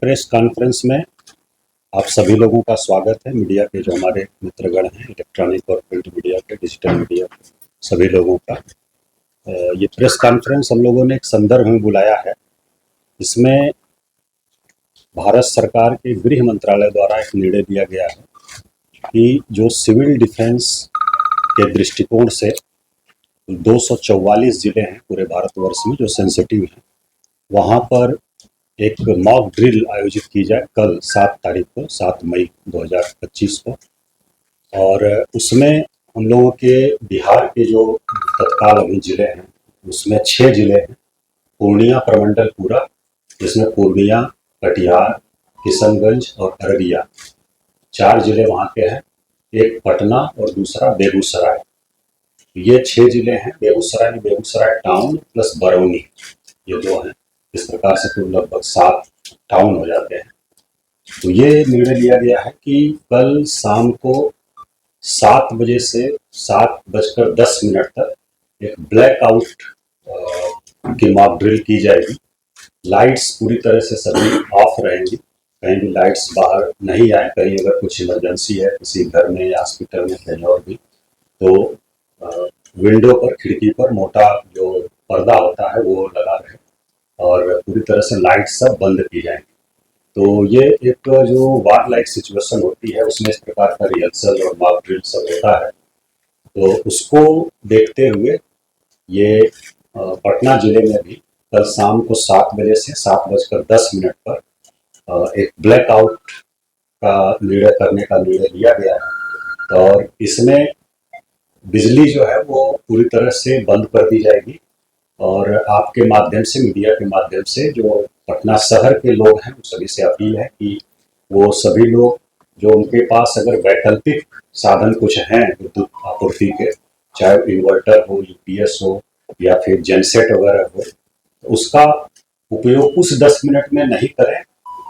Press conference में आप सभी लोगों का स्वागत है। मीडिया के जो हमारे मित्रगण हैं, इलेक्ट्रॉनिक और प्रिंट मीडिया के, डिजिटल मीडिया के सभी लोगों का ये प्रेस कॉन्फ्रेंस हम लोगों ने एक संदर्भ में बुलाया है। इसमें भारत सरकार के गृह मंत्रालय द्वारा एक निर्णय दिया गया है कि जो सिविल डिफेंस के दृष्टिकोण से 244 जिले हैं पूरे भारतवर्ष में जो सेंसिटिव हैं, वहाँ पर एक मॉक ड्रिल आयोजित की जाए कल 7 तारीख को, 7 मई 2025 को। और उसमें हम लोगों के बिहार के जो तत्काल अभी जिले हैं उसमें 6 जिले हैं। पूर्णिया प्रमंडल पूरा, जिसमें पूर्णिया, कटिहार, किशनगंज और अररिया 4 जिले वहाँ के हैं। एक पटना और दूसरा बेगूसराय। ये 6 जिले हैं। बेगूसराय टाउन प्लस बरौनी, ये 2 हैं। इस प्रकार से कुल लगभग 7 टाउन हो जाते हैं। तो ये निर्णय लिया गया है कि कल शाम को 7 बजे से 7:10 तक एक ब्लैकआउट की मॉक ड्रिल की जाएगी। लाइट्स पूरी तरह से सभी ऑफ रहेंगी, कहीं भी लाइट्स बाहर नहीं आए। कहीं अगर कुछ इमरजेंसी है किसी घर में या हॉस्पिटल में कहीं और भी, तो विंडो पर, खिड़की पर मोटा जो पर्दा होता है वो लगा रहे और पूरी तरह से लाइट सब बंद की जाएंगी। तो ये एक जो वार लाइक सिचुएशन होती है उसमें इस प्रकार का रिहर्सल और मॉक ड्रिल सब होता है। तो उसको देखते हुए ये पटना जिले में भी कल शाम को 7 बजे से 7:10 पर एक ब्लैकआउट का निर्णय करने का निर्णय लिया गया है। और इसमें बिजली जो है वो पूरी तरह से बंद कर दी जाएगी। और आपके माध्यम से, मीडिया के माध्यम से जो पटना शहर के लोग हैं, उन सभी से अपील है कि वो सभी लोग जो उनके पास अगर वैकल्पिक साधन कुछ हैं विद्युत आपूर्ति के, चाहे इन्वर्टर हो, यूपीएस हो या फिर जेनसेट वगैरह हो, तो उसका उपयोग उस 10 मिनट में नहीं करें।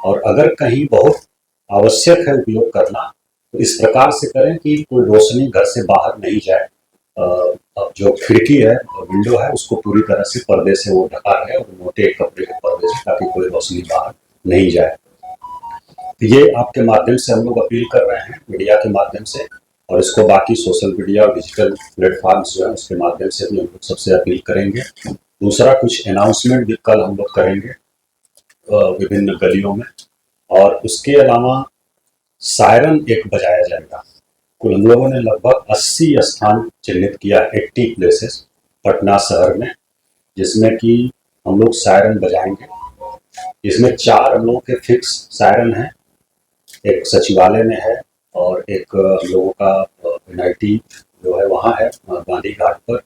और अगर कहीं बहुत आवश्यक है उपयोग करना तो इस प्रकार से करें कि कोई रोशनी घर से बाहर नहीं जाए। जो खिड़की है, विंडो है, उसको पूरी तरह से पर्दे से वो ढका है और मोटे कपड़े के पर्दे से, ताकि कोई रोशनी बाहर नहीं जाए। तो ये आपके माध्यम से हम लोग अपील कर रहे हैं, मीडिया के माध्यम से, और इसको बाकी सोशल मीडिया और डिजिटल प्लेटफॉर्म्स जो है उसके माध्यम से भी हम लोग सबसे अपील करेंगे। दूसरा, कुछ अनाउंसमेंट भी कल हम लोग करेंगे विभिन्न गलियों में। और उसके अलावा सायरन एक बजाया जाएगा। कुल हम लोगों ने लगभग 80 स्थान चिन्हित किया, 80 प्लेसेस पटना शहर में, जिसमें कि हम लोग सायरन बजाएंगे। इसमें 4 हम लोगों के फिक्स सायरन हैं। एक सचिवालय में है और एक हम लोगों का एनआईटी जो है वहाँ है गांधी घाट पर,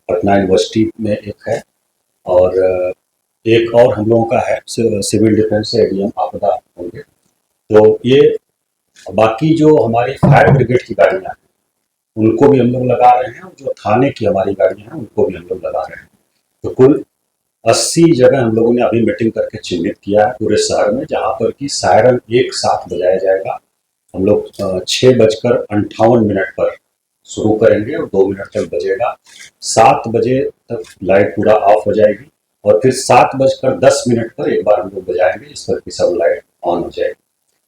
पटना यूनिवर्सिटी में एक है, और एक और हम लोगों का है सिविल डिफेंस से एडीएम आपदा होंगे। तो ये बाकी जो हमारी फायर ब्रिगेड की गाड़ियाँ हैं उनको भी हम लोग लगा रहे हैं, और जो थाने की हमारी गाड़ियाँ हैं उनको भी हम लोग लगा रहे हैं। तो कुल 80 जगह हम लोगों ने अभी मीटिंग करके चिन्हित किया है पूरे शहर में, जहाँ पर कि सायरन एक साथ बजाया जाएगा। हम लोग 6:58 पर शुरू करेंगे और 2 मिनट तक बजेगा। 7 बजे तक लाइट पूरा ऑफ हो जाएगी और फिर 7:10 पर एक बार हम लोग बजाएंगे, इस पर कि सब लाइट ऑन हो जाएगी।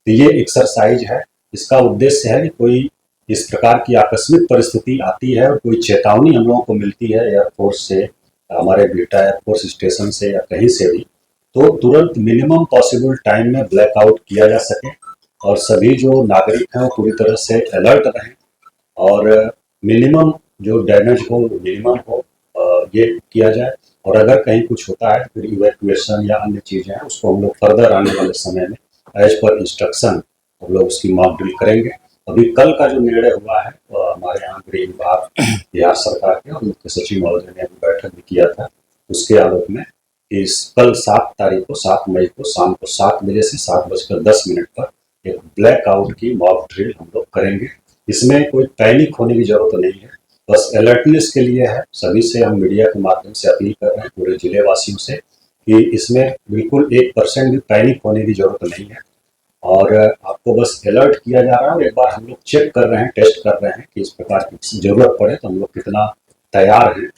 तो ये एक्सरसाइज है। इसका उद्देश्य है कि कोई इस प्रकार की आकस्मिक परिस्थिति आती है और कोई चेतावनी हम लोगों को मिलती है एयरफोर्स से, हमारे बिहटा एयरफोर्स स्टेशन से या कहीं से भी, तो तुरंत मिनिमम पॉसिबल टाइम में ब्लैकआउट किया जा सके और सभी जो नागरिक हैं वो पूरी तरह से अलर्ट रहें और मिनिमम जो डैमेज हो मिनिमम हो, ये किया जाए। और अगर कहीं कुछ होता है फिर इवैक्यूएशन या अन्य चीज़ें हैं उसको हम लोग फर्दर आने वाले समय में एज पर इंस्ट्रक्शन हम लोग उसकी मॉक ड्रिल करेंगे। अभी कल का जो निर्णय हुआ है हमारे यहाँ गृह विभाग बिहार सरकार के और मुख्य सचिव महोदय ने बैठक भी किया था, उसके आलोक में इस कल 7 तारीख को, 7 मई को शाम को 7 बजे से 7:10 पर एक ब्लैकआउट की मॉक ड्रिल हम लोग करेंगे। इसमें कोई पैनिक होने की जरूरत नहीं है, बस अलर्टनेस के लिए है। सभी से हम मीडिया के माध्यम से अपील कर रहे हैं, पूरे जिले वासियों से, कि इसमें बिल्कुल 1% भी पैनिक होने की जरूरत नहीं है और आपको बस अलर्ट किया जा रहा है। और एक बार हम लोग चेक कर रहे हैं, टेस्ट कर रहे हैं कि इस प्रकार की जरूरत पड़े तो हम लोग कितना तैयार हैं